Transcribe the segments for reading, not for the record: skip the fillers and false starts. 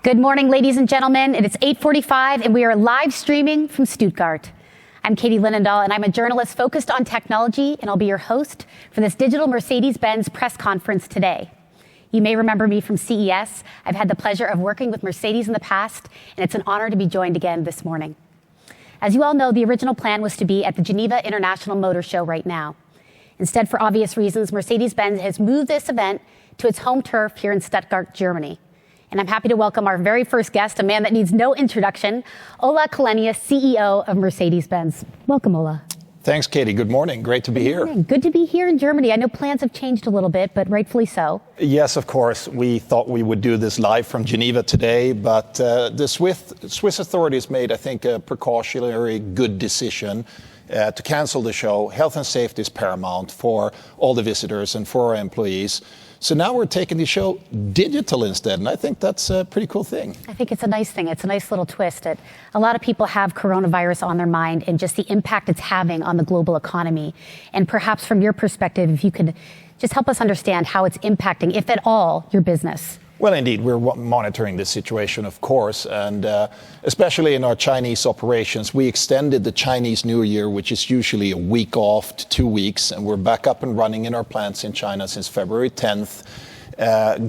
Good morning, ladies and gentlemen. It is 8:45, and we are live streaming from Stuttgart. I'm Katie Linendahl, and I'm a journalist focused on technology, and I'll be your host for this digital Mercedes-Benz press conference today. You may remember me from CES. I've had the pleasure of working with Mercedes in the past, and it's an honor to be joined again this morning. As you all know, the original plan was to be at the Geneva International Motor Show right now. Instead, for obvious reasons, Mercedes-Benz has moved this event to its home turf here in Stuttgart, Germany. And I'm happy to welcome our very first guest, a man that needs no introduction, Olek, CEO of Mercedes-Benz. Welcome, Ola. Thanks, Katie. Good morning. Great to be here. Good to be here in Germany. I know plans have changed a little bit, but rightfully so. Yes, of course. We thought we would do this live from Geneva today, but the Swiss authorities made, I think, a precautionary good decision to cancel the show. Health and safety is paramount for all the visitors and for our employees. So now we're taking the show digital instead, and I think that's a pretty cool thing. I think it's a nice thing. It's a nice little twist. A lot of people have coronavirus on their mind and just the impact it's having on the global economy. And perhaps from your perspective, if you could just help us understand how it's impacting, if at all, your business. Well, indeed, we're monitoring this situation, of course, and especially in our Chinese operations. We extended the Chinese New Year, which is usually a week off, to 2 weeks, and we're back up and running in our plants in China since February 10th.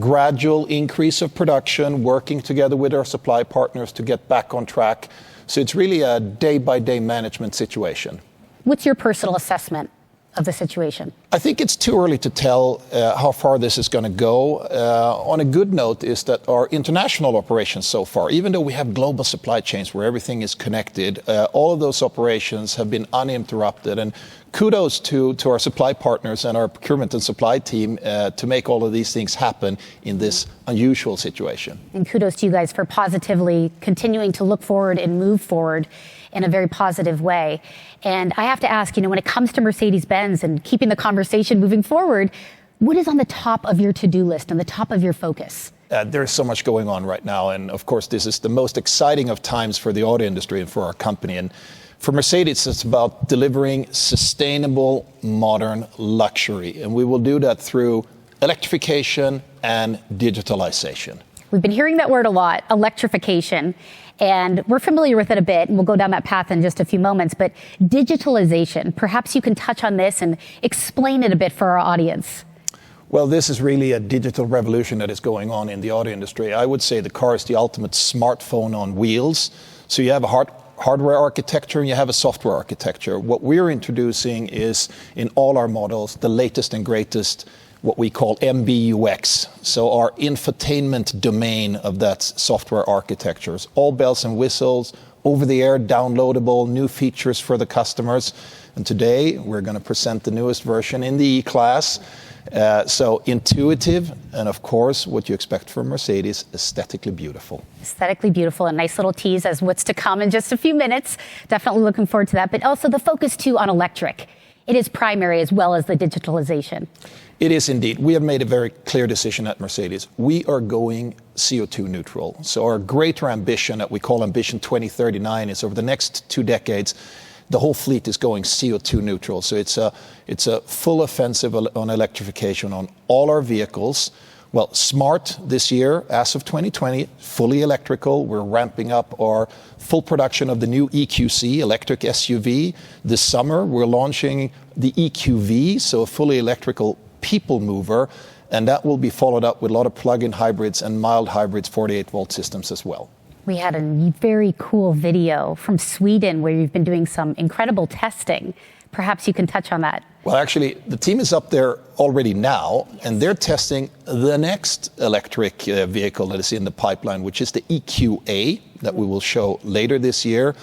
Gradual increase of production, working together with our supply partners to get back on track. So it's really a day-by-day management situation. What's your personal assessment of the situation? I think it's too early to tell how far this is going to go. On a good note is that our international operations so far, even though we have global supply chains where everything is connected, all of those operations have been uninterrupted. And kudos to our supply partners and our procurement and supply team to make all of these things happen in this unusual situation. And kudos to you guys for positively continuing to look forward and move forward in a very positive way. And I have to ask, when it comes to Mercedes-Benz and keeping the conversation moving forward, what is on the top of your to-do list and the top of your focus? There's so much going on right now. And of course, this is the most exciting of times for the auto industry and for our company. And for Mercedes, it's about delivering sustainable, modern luxury. And we will do that through electrification and digitalization. We've been hearing that word a lot, electrification. And we're familiar with it a bit, and we'll go down that path in just a few moments. But digitalization, perhaps you can touch on this and explain it a bit for our audience. Well, this is really a digital revolution that is going on in the auto industry. I would say the car is the ultimate smartphone on wheels. So you have a hardware architecture and you have a software architecture. What we're introducing is, in all our models, the latest and greatest, what we call MBUX, so our infotainment domain of that software architecture. All bells and whistles, over-the-air, downloadable, new features for the customers. And today, we're going to present the newest version in the E-Klasse. So intuitive, and of course, what you expect from Mercedes, aesthetically beautiful. Aesthetically beautiful, a nice little tease as what's to come in just a few minutes. Definitely looking forward to that. But also the focus, too, on electric. It is primary as well as the digitalization. It is indeed. We have made a very clear decision at Mercedes. We are going CO2 neutral. So our greater ambition that we call Ambition 2039 is over the next 2 decades, the whole fleet is going CO2 neutral. So it's a full offensive on electrification on all our vehicles. Well, Smart this year, as of 2020, fully electrical. We're ramping up our full production of the new EQC, electric SUV. This summer, we're launching the EQV, so a fully electrical people mover, and that will be followed up with a lot of plug-in hybrids and mild hybrids, 48-volt systems as well. We had a very cool video from Sweden where you've been doing some incredible testing. Perhaps you can touch on that. Well, actually, the team is up there already now, and they're testing the next electric vehicle that is in the pipeline, which is the EQA that we will show later this year.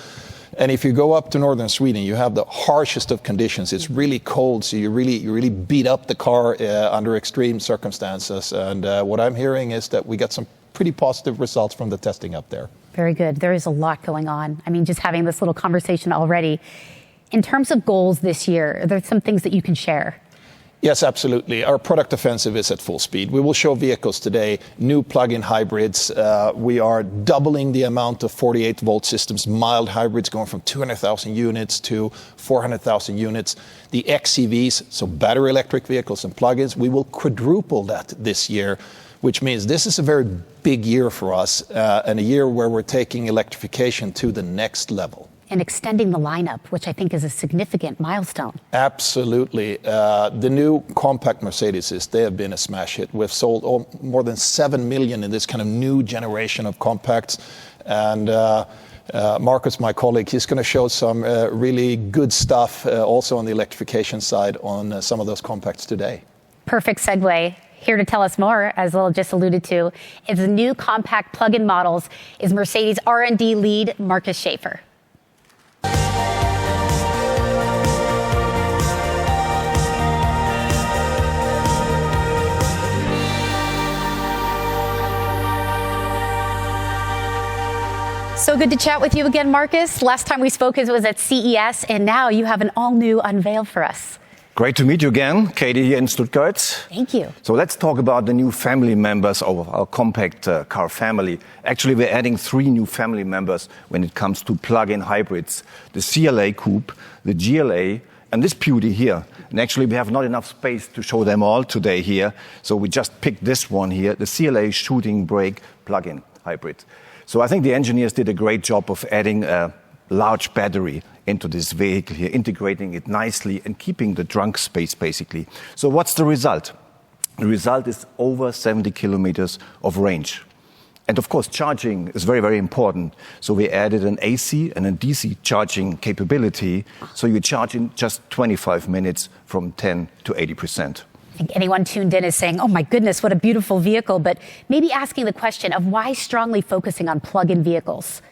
And if you go up to northern Sweden, you have the harshest of conditions. It's really cold, so you really beat up the car under extreme circumstances. And what I'm hearing is that we got some pretty positive results from the testing up there. Very good. There is a lot going on. I mean, just having this little conversation already. In terms of goals this year, are there some things that you can share? Yes, absolutely. Our product offensive is at full speed. We will show vehicles today, new plug-in hybrids. We are doubling the amount of 48-volt systems, mild hybrids going from 200,000 units to 400,000 units. The XEVs, so battery electric vehicles and plug-ins, we will quadruple that this year. which means this is a very big year for us and a year where we're taking electrification to the next level. And extending the lineup, which I think is a significant milestone. Absolutely. The new compact Mercedes, they have been a smash hit. We've sold more than 7 million in this kind of new generation of compacts. And Marcus, my colleague, he's going to show some really good stuff also on the electrification side on some of those compacts today. Perfect segue. Here to tell us more, as Lil just alluded to, is the new compact plug-in models is Mercedes R&D lead Marcus Schaefer. So good to chat with you again, Marcus. Last time we spoke was at CES, and now you have an all-new unveil for us. Great to meet you again, Katie, here in Stuttgart. Thank you. So let's talk about the new family members of our compact car family. Actually, we're adding 3 new family members when it comes to plug-in hybrids. The Cla Coupe, the GLA, and this beauty here. And actually, we have not enough space to show them all today here. So we just picked this one here, the Cla shooting brake plug-in hybrid. So I think the engineers did a great job of adding a large battery into this vehicle here, integrating it nicely and keeping the trunk space, basically. So what's the result? The result is over 70 kilometers of range. And of course, charging is very, very important. So we added an AC and a DC charging capability. So you charge in just 25 minutes from 10 to 80%. I think anyone tuned in is saying, oh my goodness, what a beautiful vehicle, but maybe asking the question of why strongly focusing on plug-in vehicles?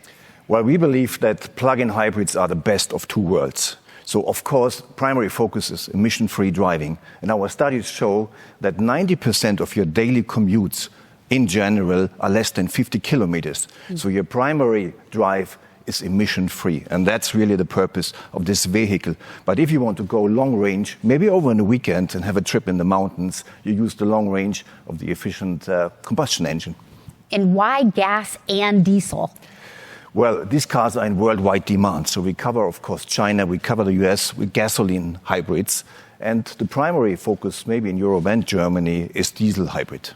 Well, we believe that plug-in hybrids are the best of 2 worlds. So, of course, primary focus is emission-free driving. And our studies show that 90% of your daily commutes in general are less than 50 kilometers. So your primary drive is emission-free. And that's really the purpose of this vehicle. But if you want to go long range, maybe over in a weekend and have a trip in the mountains, you use the long range of the efficient combustion engine. And why gas and diesel? Well, these cars are in worldwide demand. So we cover, of course, China, we cover the US with gasoline hybrids. And the primary focus, maybe in Europe and Germany, is diesel hybrid.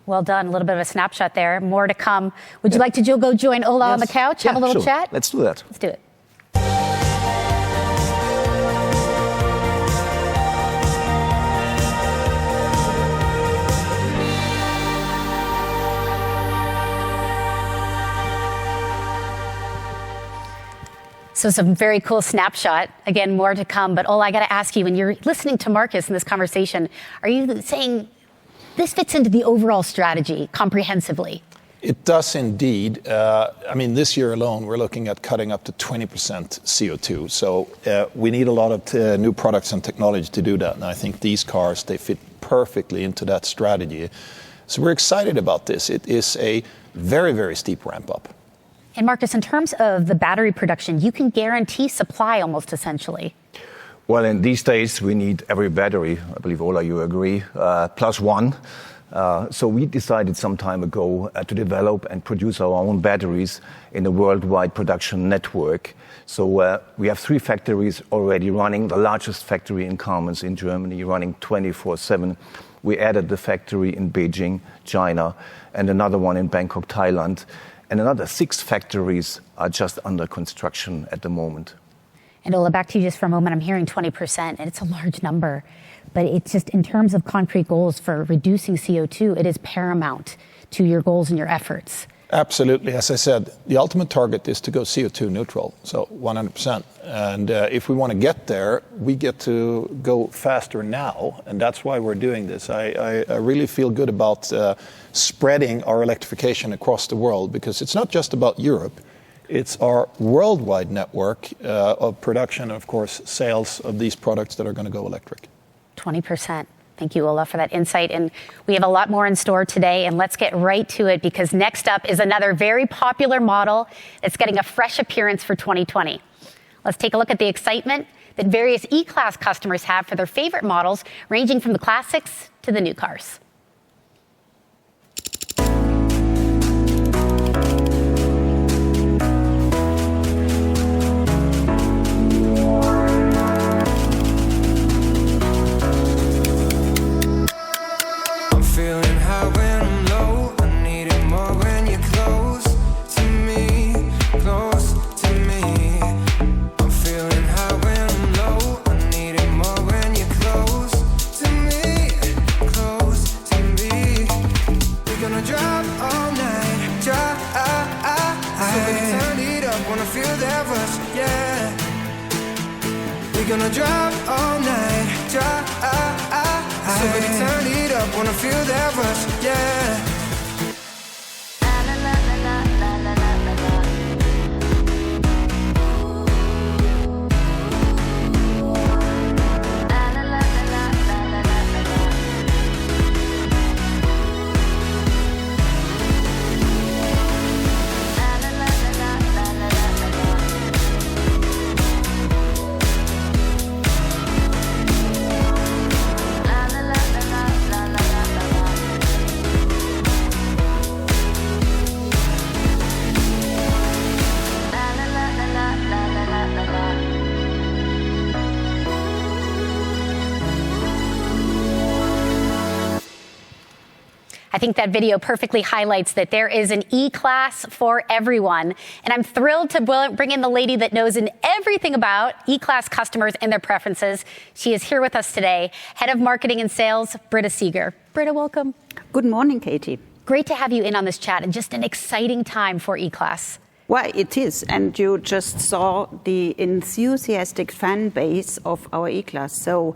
Well done. A little bit of a snapshot there. More to come. Would you like to go join Ola on the couch? Have a little chat? Let's do that. Let's do it. So some very cool snapshot. Again, more to come. But Ola, I got to ask you, when you're listening to Marcus in this conversation, are you saying this fits into the overall strategy comprehensively? It does indeed. I mean, this year alone, we're looking at cutting up to 20% CO2. So we need a lot of new products and technology to do that. And I think these cars, they fit perfectly into that strategy. So we're excited about this. It is a very, very steep ramp up. And Marcus, in terms of the battery production, you can guarantee supply almost essentially. Well, in these days, we need every battery. I believe, Ola, you agree, plus one. So we decided some time ago to develop and produce our own batteries in a worldwide production network. So we have 3 factories already running, the largest factory in Kamenz in Germany, running 24/7. We added the factory in Beijing, China, and another one in Bangkok, Thailand. And another 6 factories are just under construction at the moment. And Ola, back to you just for a moment. I'm hearing 20%, and it's a large number. But it's just in terms of concrete goals for reducing CO2, it is paramount to your goals and your efforts. Absolutely. As I said, the ultimate target is to go CO2 neutral, so 100%. And if we want to get there, we get to go faster now, and that's why we're doing this. I really feel good about spreading our electrification across the world, because it's not just about Europe. It's our worldwide network of production, and of course, sales of these products that are going to go electric. 20%. Thank you, Ola, for that insight. And we have a lot more in store today, and let's get right to it, because next up is another very popular model that's getting a fresh appearance for 2020. Let's take a look at the excitement that various E-Klasse customers have for their favorite models, ranging from the classics to the new cars. Feeling high when I'm low. all night, drive. So baby, turn it up, wanna feel that rush, yeah. We're gonna drive all night, drive. So baby, turn it up, wanna feel that rush, yeah. I think that video perfectly highlights that there is an E-Klasse for everyone. And I'm thrilled to bring in the lady that knows everything about E-Klasse customers and their preferences. She is here with us today, Head of Marketing and Sales, Britta Seeger. Britta, welcome. Good morning, Katie. Great to have you in on this chat and just an exciting time for E-Klasse. Well, it is, and you just saw the enthusiastic fan base of our E-Klasse. So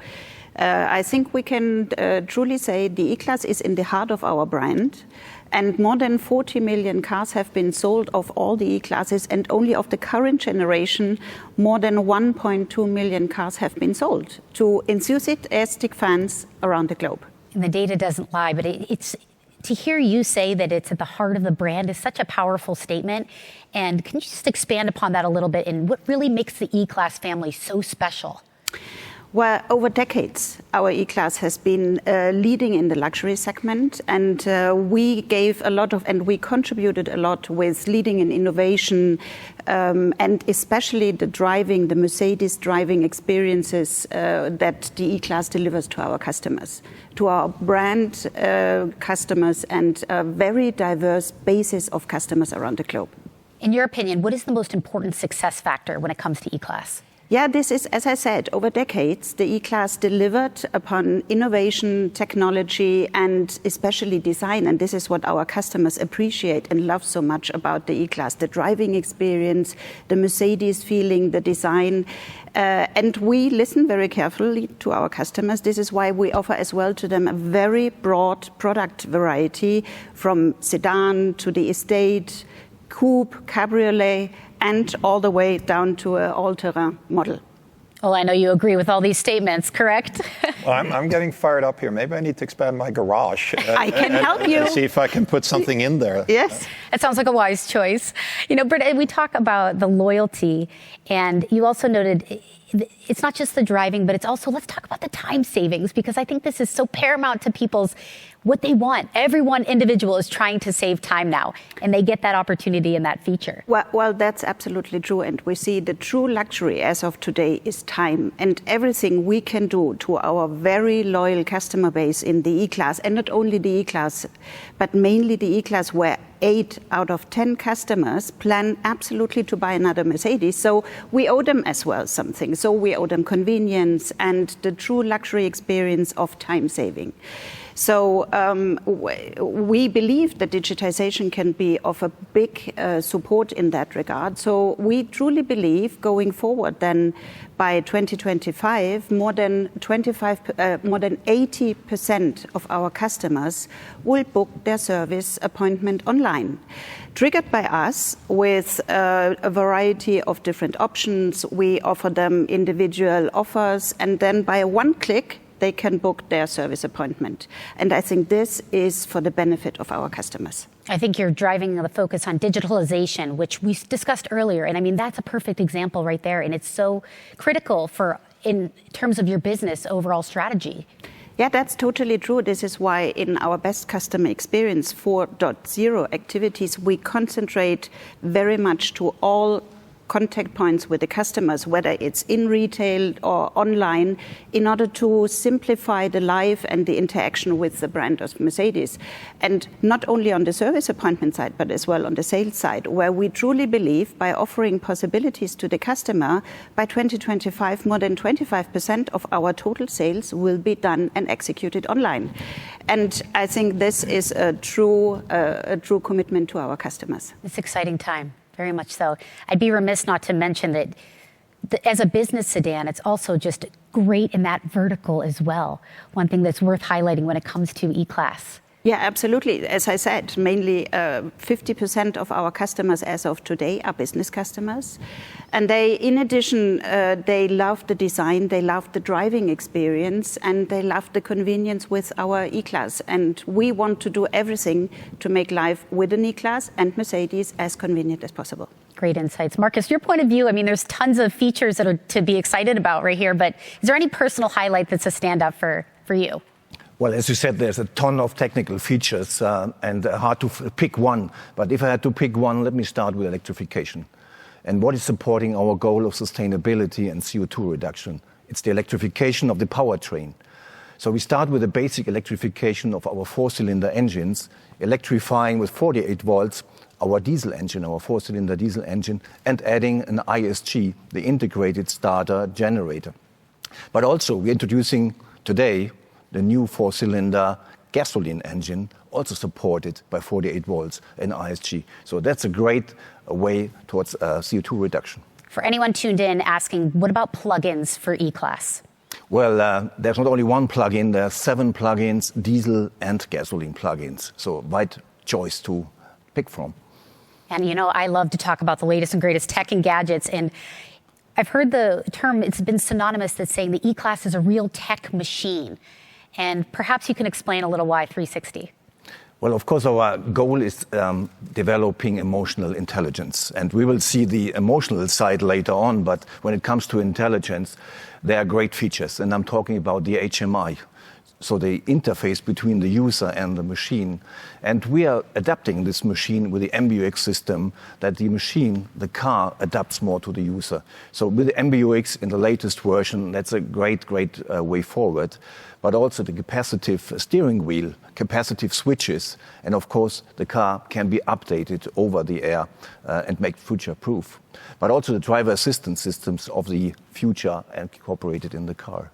I think we can truly say the E-Klasse is in the heart of our brand, and more than 40 million cars have been sold of all the E-Klasses, and only of the current generation, more than 1.2 million cars have been sold to enthusiastic fans around the globe. And the data doesn't lie, but it's to hear you say that it's at the heart of the brand is such a powerful statement. And can you just expand upon that a little bit and what really makes the E-Klasse family so special? Well, over decades, our E-Klasse has been leading in the luxury segment, and we gave a lot of, and we contributed a lot with leading in innovation, and especially the Mercedes driving experiences that the E-Klasse delivers to our customers, to our brand customers, and a very diverse basis of customers around the globe. In your opinion, what is the most important success factor when it comes to E-Klasse? Yeah, this is, as I said, over decades, the E-Klasse delivered upon innovation, technology, and especially design. And this is what our customers appreciate and love so much about the E-Klasse, the driving experience, the Mercedes feeling, the design. And we listen very carefully to our customers. This is why we offer as well to them a very broad product variety, from sedan to the estate, coupe, cabriolet, and all the way down to an all-terrain model. Well, I know you agree with all these statements, correct? Well, I'm getting fired up here. Maybe I need to expand my garage. I can help you. And see if I can put something in there. Yes. That sounds like a wise choice. You know, Britta, we talk about the loyalty, and you also noted it's not just the driving, but it's also, let's talk about the time savings, because I think this is so paramount to people's what they want. Everyone individual is trying to save time now, and they get that opportunity and that feature. Well, that's absolutely true. And we see the true luxury as of today is time, and everything we can do to our very loyal customer base in the E-Klasse, and not only the E-Klasse, but mainly the E-Klasse, where 8 out of 10 customers plan absolutely to buy another Mercedes. So we owe them as well something. So we owe them convenience and the true luxury experience of time saving. So we believe that digitization can be of a big support in that regard. So we truly believe going forward then by 2025, more than 80% of our customers will book their service appointment online, triggered by us with a variety of different options. We offer them individual offers, and then by one click, they can book their service appointment. And I think this is for the benefit of our customers. I think you're driving the focus on digitalization, which we discussed earlier. And I mean, that's a perfect example right there. And it's so critical in terms of your business overall strategy. Yeah, that's totally true. This is why in our Best Customer Experience 4.0 activities, we concentrate very much to all contact points with the customers, whether it's in retail or online, in order to simplify the life and the interaction with the brand of Mercedes. And not only on the service appointment side, but as well on the sales side, where we truly believe by offering possibilities to the customer, by 2025, more than 25% of our total sales will be done and executed online. And I think this is a true commitment to our customers. It's an exciting time, very much so. I'd be remiss not to mention that as a business sedan, it's also just great in that vertical as well. One thing that's worth highlighting when it comes to E-Klasse. Yeah, absolutely. As I said, mainly 50% of our customers as of today are business customers. And they, in addition, they love the design, they love the driving experience, and they love the convenience with our E-Klasse. And we want to do everything to make life with an E-Klasse and Mercedes as convenient as possible. Great insights. Marcus, your point of view, I mean, there's tons of features that are to be excited about right here, but is there any personal highlight that's a standout for you? Well, as you said, there's a ton of technical features and hard to pick one. But if I had to pick one, let me start with electrification. And what is supporting our goal of sustainability and CO2 reduction? It's the electrification of the powertrain. So we start with the basic electrification of our four-cylinder engines, electrifying with 48 volts our diesel engine, our four-cylinder diesel engine, and adding an ISG, the integrated starter generator. But also, we're introducing today the new four-cylinder gasoline engine, also supported by 48 volts and ISG. So that's a great way towards CO2 reduction. For anyone tuned in asking, what about plug-ins for E-Klasse? Well, there's not only one plug-in, there are 7 plug-ins, diesel and gasoline plug-ins. So wide choice to pick from. And you know, I love to talk about the latest and greatest tech and gadgets. And I've heard the term, it's been synonymous that's saying the E-Klasse is a real tech machine. And perhaps you can explain a little why 360. Well, of course, our goal is developing emotional intelligence. And we will see the emotional side later on. But when it comes to intelligence, there are great features. And I'm talking about the HMI, so the interface between the user and the machine. And we are adapting this machine with the MBUX system that the machine, the car, adapts more to the user. So with the MBUX in the latest version, that's a great way forward. But also the capacitive steering wheel, capacitive switches, and of course the car can be updated over the air and make future-proof. But also the driver assistance systems of the future and incorporated in the car.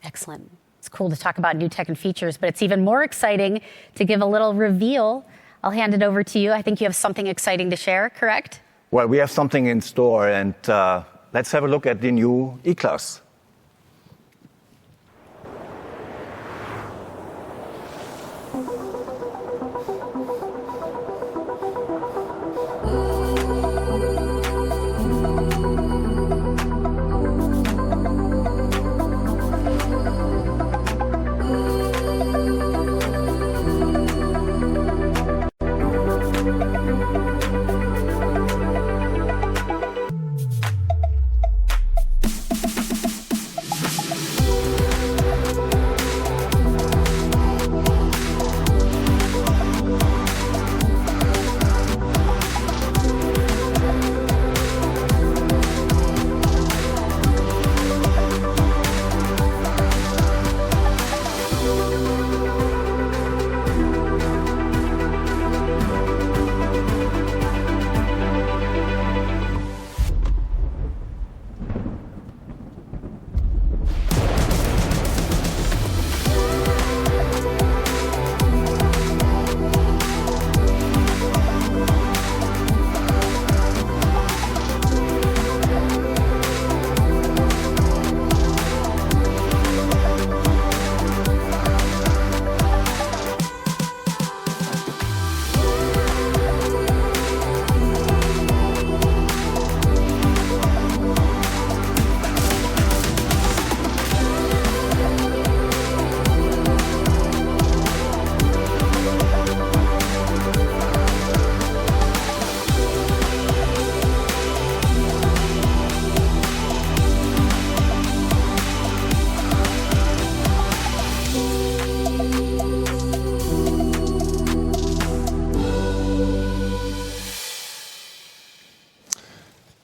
Excellent. It's cool to talk about new tech and features, but it's even more exciting to give a little reveal. I'll hand it over to you. I think you have something exciting to share, correct? Well, we have something in store, and let's have a look at the new E-Klasse.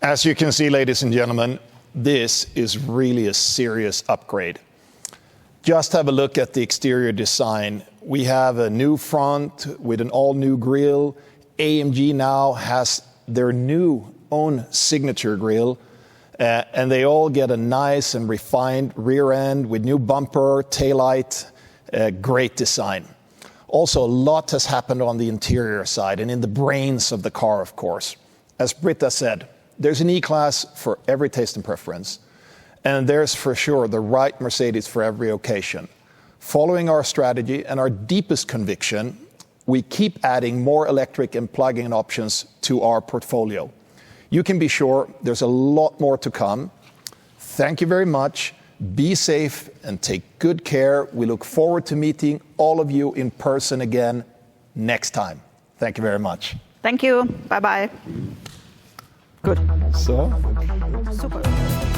As you can see, ladies and gentlemen, this is really a serious upgrade. Just have a look at the exterior design. We have a new front with an all-new grille. AMG now has their new own signature grille, and they all get a nice and refined rear end with new bumper, taillight, great design. Also, a lot has happened on the interior side and in the brains of the car, of course. As Britta said, there's an E-Klasse for every taste and preference, and there's for sure the right Mercedes for every occasion. Following our strategy and our deepest conviction, we keep adding more electric and plug-in options to our portfolio. You can be sure there's a lot more to come. Thank you very much. Be safe and take good care. We look forward to meeting all of you in person again next time. Thank you very much. Thank you. Bye-bye. Good. So. Super.